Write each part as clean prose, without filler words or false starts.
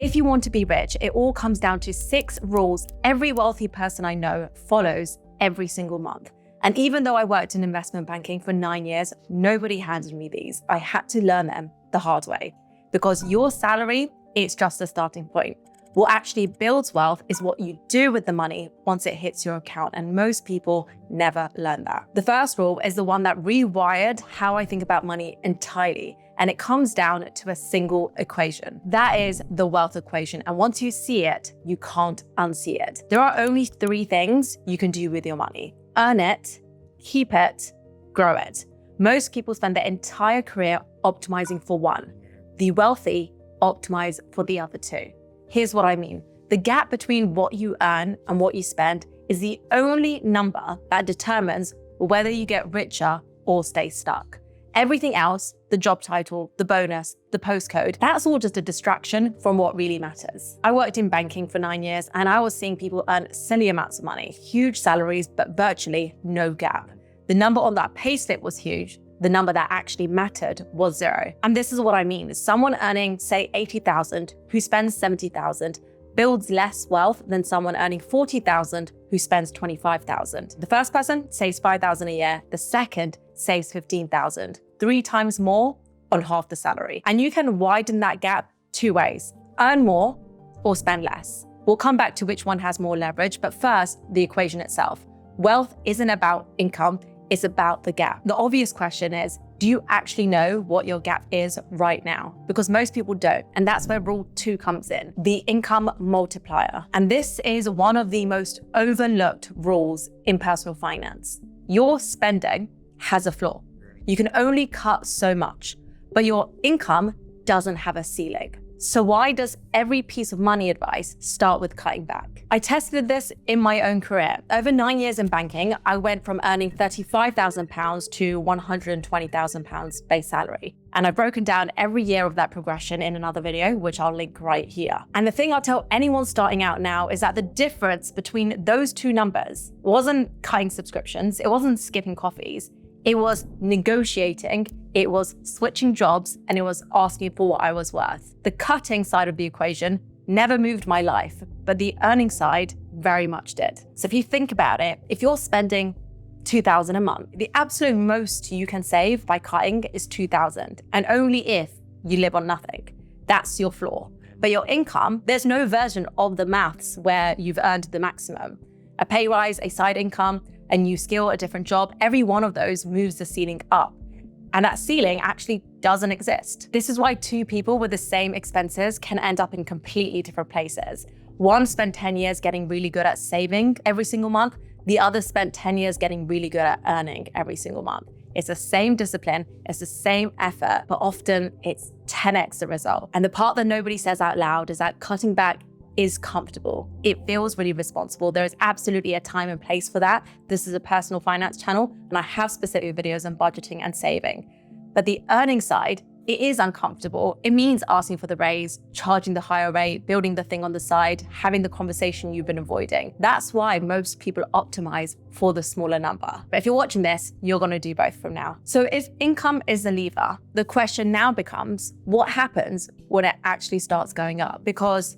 If you want to be rich, it all comes down to 6 rules every wealthy person I know follows every single month. And even though I worked in investment banking for 9 years, nobody handed me these. I had to learn them the hard way, because your salary is just a starting point. What actually builds wealth is what you do with the money once it hits your account, and most people never learn that. The first rule is the one that rewired how I think about money entirely, and it comes down to a single equation. That is the wealth equation, and once you see it, you can't unsee it. There are only 3 things you can do with your money: earn it, keep it, grow it. Most people spend their entire career optimizing for one. The wealthy optimize for the other 2. Here's what I mean. The gap between what you earn and what you spend is the only number that determines whether you get richer or stay stuck. Everything else, the job title, the bonus, the postcode, that's all just a distraction from what really matters. I worked in banking for 9 years, and I was seeing people earn silly amounts of money, huge salaries, but virtually no gap. The number on that payslip was huge. The number that actually mattered was 0. And this is what I mean. Someone earning, say, 80,000 who spends 70,000 builds less wealth than someone earning 40,000 who spends 25,000. The first person saves 5,000 a year. The second saves 15,000, 3 times more on half the salary. And you can widen that gap 2 ways: earn more or spend less. We'll come back to which one has more leverage, but first, the equation itself. Wealth isn't about income, it's about the gap. The obvious question is, do you actually know what your gap is right now? Because most people don't. And that's where rule 2 comes in, the income multiplier. And this is one of the most overlooked rules in personal finance. Your spending has a floor. You can only cut so much, but your income doesn't have a ceiling. So why does every piece of money advice start with cutting back? I tested this in my own career. Over 9 years in banking, I went from earning £35,000 to £120,000 base salary. And I've broken down every year of that progression in another video, which I'll link right here. And the thing I'll tell anyone starting out now is that the difference between those 2 numbers wasn't cutting subscriptions, it wasn't skipping coffees, it was negotiating, it was switching jobs, and it was asking for what I was worth. The cutting side of the equation never moved my life, but the earning side very much did. So if you think about it, if you're spending $2,000 a month, the absolute most you can save by cutting is $2,000, and only if you live on nothing. That's your floor. But your income, there's no version of the maths where you've earned the maximum. A pay rise, a side income, a new skill, a different job, every one of those moves the ceiling up. And that ceiling actually doesn't exist. This is why 2 people with the same expenses can end up in completely different places. One spent 10 years getting really good at saving every single month. The other spent 10 years getting really good at earning every single month. It's the same discipline, it's the same effort, but often it's 10x the result. And the part that nobody says out loud is that cutting back is comfortable. It feels really responsible. There is absolutely a time and place for that. This is a personal finance channel, and I have specific videos on budgeting and saving. But the earning side, it is uncomfortable. It means asking for the raise, charging the higher rate, building the thing on the side, having the conversation you've been avoiding. That's why most people optimize for the smaller number. But if you're watching this, you're gonna do both from now. So if income is the lever, the question now becomes, what happens when it actually starts going up? Because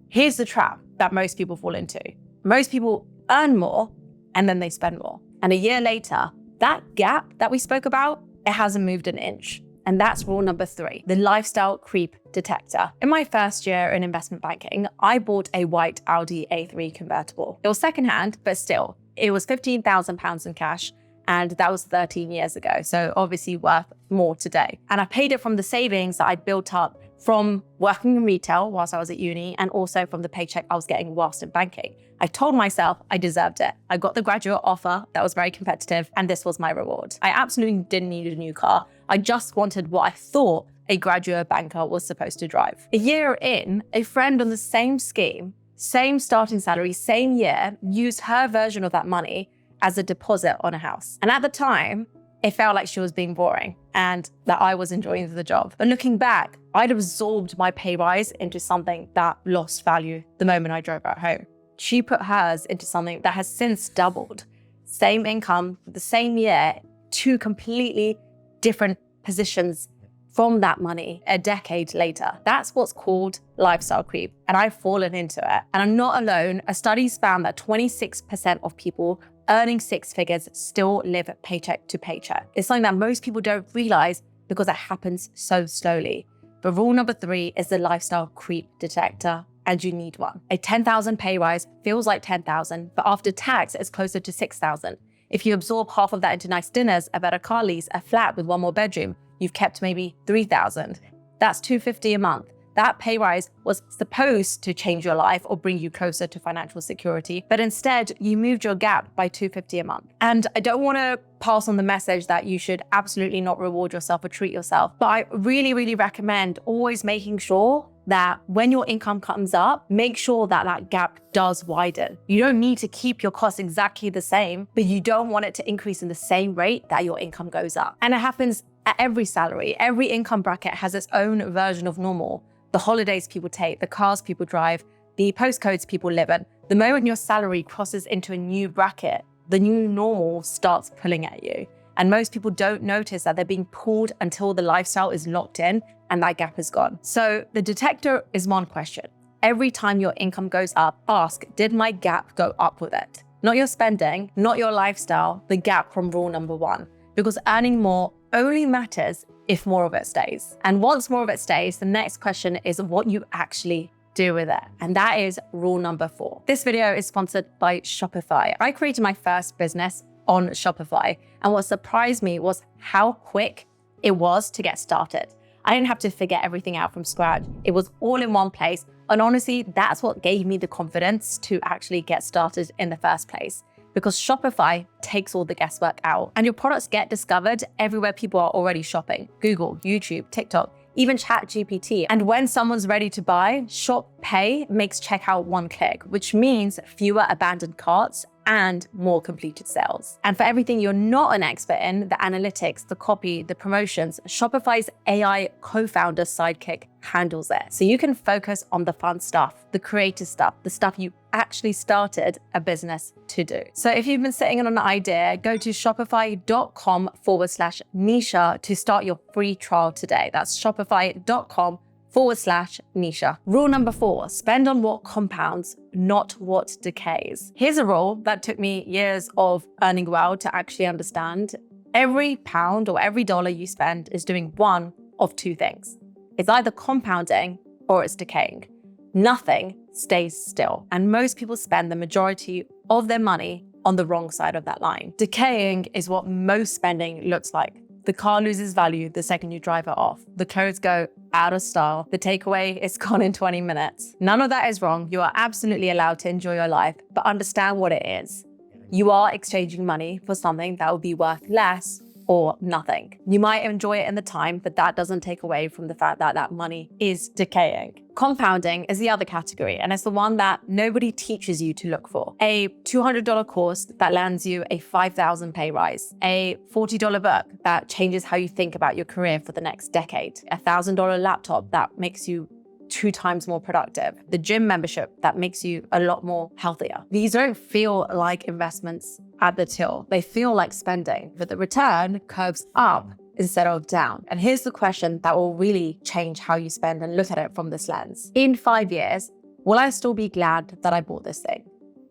here's the trap that most people fall into. Most people earn more and then they spend more. And a year later, that gap that we spoke about, it hasn't moved an inch. And that's rule number 3, the lifestyle creep detector. In my first year in investment banking, I bought a white Audi A3 convertible. It was secondhand, but still, it was £15,000 in cash. And that was 13 years ago. So obviously worth more today. And I paid it from the savings that I'd built up from working in retail whilst I was at uni, and also from the paycheck I was getting whilst in banking. I told myself I deserved it. I got the graduate offer that was very competitive, and this was my reward. I absolutely didn't need a new car. I just wanted what I thought a graduate banker was supposed to drive. A year in, a friend on the same scheme, same starting salary, same year, used her version of that money as a deposit on a house. And at the time, it felt like she was being boring and that I was enjoying the job. But looking back, I'd absorbed my pay rise into something that lost value the moment I drove her home. She put hers into something that has since doubled. Same income, the same year, 2 completely different positions from that money a decade later. That's what's called lifestyle creep, and I've fallen into it. And I'm not alone. A study's found that 26% of people earning six figures still live paycheck to paycheck. It's something that most people don't realize because it happens so slowly. But rule number 3 is the lifestyle creep detector, and you need one. A 10,000 pay rise feels like 10,000, but after tax, it's closer to 6,000. If you absorb half of that into nice dinners, a better car lease, a flat with one more bedroom, you've kept maybe 3,000. That's $250 a month. That pay rise was supposed to change your life or bring you closer to financial security, but instead you moved your gap by $250 a month. And I don't want to pass on the message that you should absolutely not reward yourself or treat yourself, but I really, really recommend always making sure that when your income comes up, make sure that that gap does widen. You don't need to keep your costs exactly the same, but you don't want it to increase in the same rate that your income goes up. And it happens at every salary. Every income bracket has its own version of normal. The holidays people take, the cars people drive, the postcodes people live in. The moment your salary crosses into a new bracket, the new normal starts pulling at you. And most people don't notice that they're being pulled until the lifestyle is locked in and that gap is gone. So the detector is one question. Every time your income goes up, ask, did my gap go up with it? Not your spending, not your lifestyle, the gap from rule number 1. Because earning more only matters if more of it stays. And once more of it stays, the next question is what you actually do with it. And that is rule number 4. This video is sponsored by Shopify. I created my first business on Shopify. And what surprised me was how quick it was to get started. I didn't have to figure everything out from scratch. It was all in one place. And honestly, that's what gave me the confidence to actually get started in the first place. Because Shopify takes all the guesswork out and your products get discovered everywhere people are already shopping. Google, YouTube, TikTok, even ChatGPT. And when someone's ready to buy, Shop Pay makes checkout one click, which means fewer abandoned carts and more completed sales. And for everything you're not an expert in, the analytics, the copy, the promotions, Shopify's AI co-founder sidekick handles it. So you can focus on the fun stuff, the creative stuff, the stuff you actually started a business to do. So if you've been sitting on an idea, go to shopify.com/Nischa to start your free trial today. That's shopify.com/Nischa. Rule number 4, spend on what compounds, not what decays. Here's a rule that took me years of earning well to actually understand. Every pound or every dollar you spend is doing one of two things. It's either compounding or it's decaying. Nothing stays still. And most people spend the majority of their money on the wrong side of that line. Decaying is what most spending looks like. The car loses value the second you drive it off. The clothes go out of style. The takeaway is gone in 20 minutes. None of that is wrong. You are absolutely allowed to enjoy your life, but understand what it is. You are exchanging money for something that will be worth less or nothing. You might enjoy it in the time, but that doesn't take away from the fact that that money is decaying. Compounding is the other category, and it's the one that nobody teaches you to look for. A $200 course that lands you a $5,000 pay rise. A $40 book that changes how you think about your career for the next decade. A $1,000 laptop that makes you 2 times more productive. The gym membership that makes you a lot more healthier. These don't feel like investments at the till. They feel like spending, but the return curves up instead of down. And here's the question that will really change how you spend and look at it from this lens. In 5 years, will I still be glad that I bought this thing?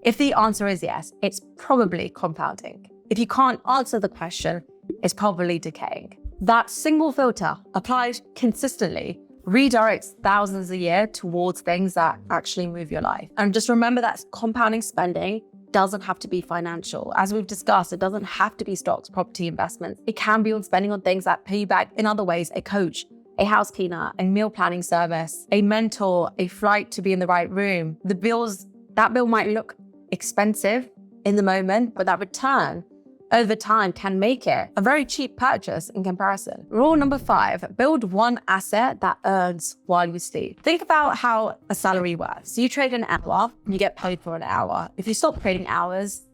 If the answer is yes, it's probably compounding. If you can't answer the question, it's probably decaying. That single filter applied consistently redirects thousands a year towards things that actually move your life. And just remember that compounding spending doesn't have to be financial. As we've discussed, it doesn't have to be stocks, property investments. It can be on spending on things that pay you back in other ways, a coach, a house cleaner, a meal planning service, a mentor, a flight to be in the right room. That bill might look expensive in the moment, but that return over time can make it a very cheap purchase in comparison. Rule number 5, build one asset that earns while you sleep. Think about how a salary works. You trade an hour, you get paid for an hour. If you stop trading hours,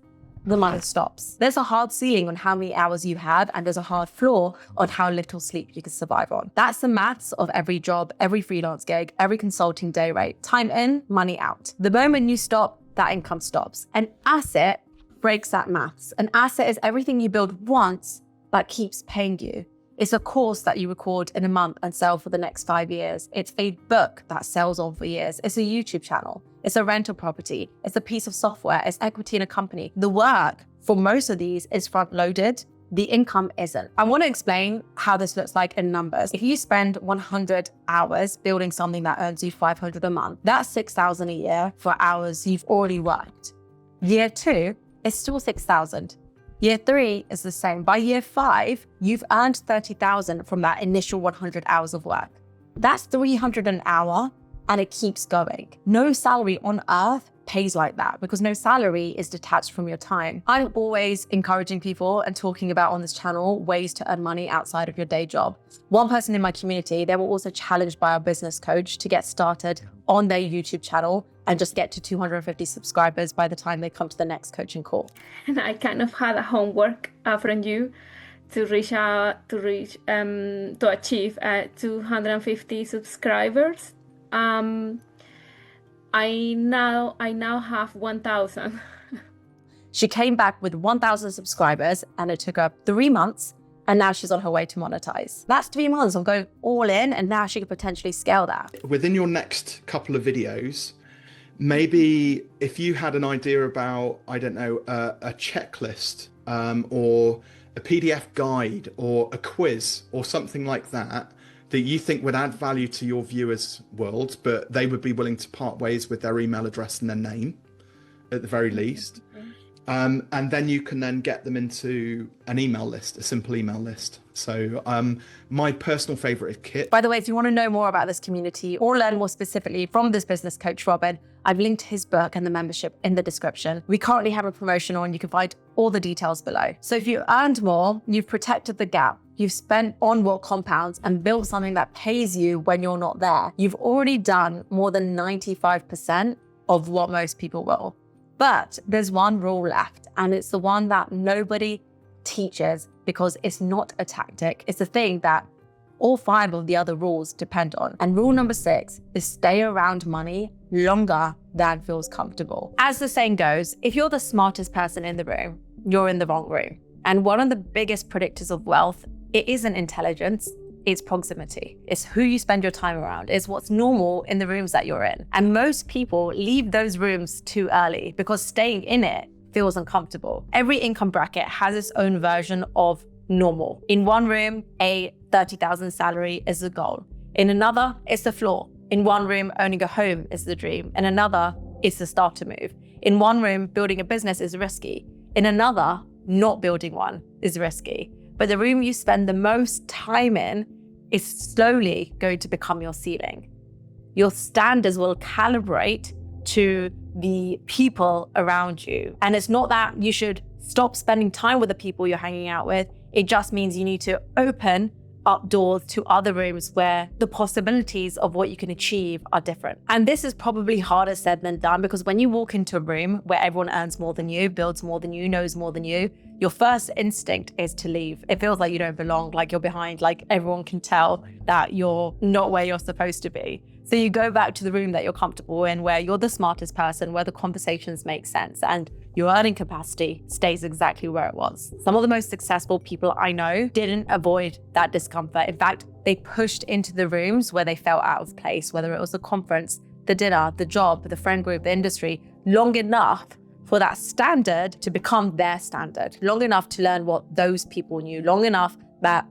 the money stops. There's a hard ceiling on how many hours you have, and there's a hard floor on how little sleep you can survive on. That's the maths of every job, every freelance gig, every consulting day rate. Time in, money out. The moment you stop, that income stops. An asset breaks that maths. An asset is everything you build once that keeps paying you. It's a course that you record in a month and sell for the next 5 years. It's a book that sells on for years. It's a YouTube channel. It's a rental property. It's a piece of software. It's equity in a company. The work for most of these is front-loaded. The income isn't. I want to explain how this looks like in numbers. If you spend 100 hours building something that earns you 500 a month, that's 6,000 a year for hours you've already worked. Year 2 is still 6,000. Year 3 is the same. By year 5, you've earned 30,000 from that initial 100 hours of work. That's 300 an hour, and it keeps going. No salary on earth pays like that because no salary is detached from your time. I'm always encouraging people and talking about on this channel ways to earn money outside of your day job. One person in my community, they were also challenged by our business coach to get started on their YouTube channel and just get to 250 subscribers by the time they come to the next coaching call. And I kind of had a homework from you to achieve 250 subscribers. I now have 1,000. She came back with 1,000 subscribers and it took her 3 months, and now she's on her way to monetize. That's 3 months of going all in, and now she could potentially scale that. Within your next couple of videos, maybe if you had an idea about, I don't know, a checklist or a PDF guide or a quiz or something like that you think would add value to your viewers' world, but they would be willing to part ways with their email address and their name at the very least. And then you can then get them into an email list, a simple email list. So my personal favorite is Kit. By the way, if you want to know more about this community or learn more specifically from this business coach, Robin, I've linked his book and the membership in the description. We currently have a promotion on, you can find all the details below. So if you earned more, you've protected the gap, you've spent on what compounds and built something that pays you when you're not there, you've already done more than 95% of what most people will. But there's one rule left, and it's the one that nobody teaches because it's not a tactic. It's a thing that all 5 of the other rules depend on. And rule number 6 is stay around money longer than feels comfortable. As the saying goes, if you're the smartest person in the room, you're in the wrong room. And one of the biggest predictors of wealth, it isn't intelligence, it's proximity. It's who you spend your time around. It's what's normal in the rooms that you're in. And most people leave those rooms too early because staying in it feels uncomfortable. Every income bracket has its own version of normal. In one room, a 30,000 salary is the goal. In another, it's the floor. In one room, owning a home is the dream. In another, it's the starter move. In one room, building a business is risky. In another, not building one is risky. But the room you spend the most time in is slowly going to become your ceiling. Your standards will calibrate to the people around you. And it's not that you should stop spending time with the people you're hanging out with. It just means you need to open up doors to other rooms where the possibilities of what you can achieve are different. And this is probably harder said than done, because when you walk into a room where everyone earns more than you, builds more than you, knows more than you, your first instinct is to leave. It feels like you don't belong, like you're behind, like everyone can tell that you're not where you're supposed to be. So you go back to the room that you're comfortable in, where you're the smartest person, where the conversations make sense, and your earning capacity stays exactly where it was. Some of the most successful people I know didn't avoid that discomfort. In fact, they pushed into the rooms where they felt out of place, whether it was the conference, the dinner, the job, the friend group, the industry, long enough for that standard to become their standard, long enough to learn what those people knew, long enough that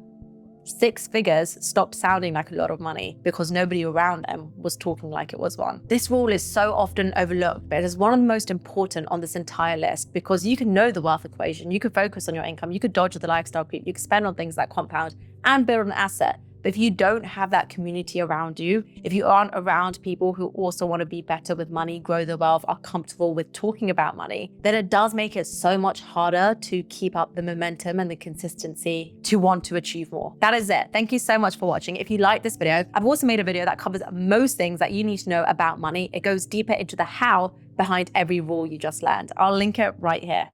6 figures stopped sounding like a lot of money because nobody around them was talking like it was one. This rule is so often overlooked, but it is one of the most important on this entire list, because you can know the wealth equation, you could focus on your income, you could dodge the lifestyle creep, you could spend on things that compound and build an asset. But if you don't have that community around you, if you aren't around people who also want to be better with money, grow their wealth, are comfortable with talking about money, then it does make it so much harder to keep up the momentum and the consistency to want to achieve more. That is it. Thank you so much for watching. If you like this video, I've also made a video that covers most things that you need to know about money. It goes deeper into the how behind every rule you just learned. I'll link it right here.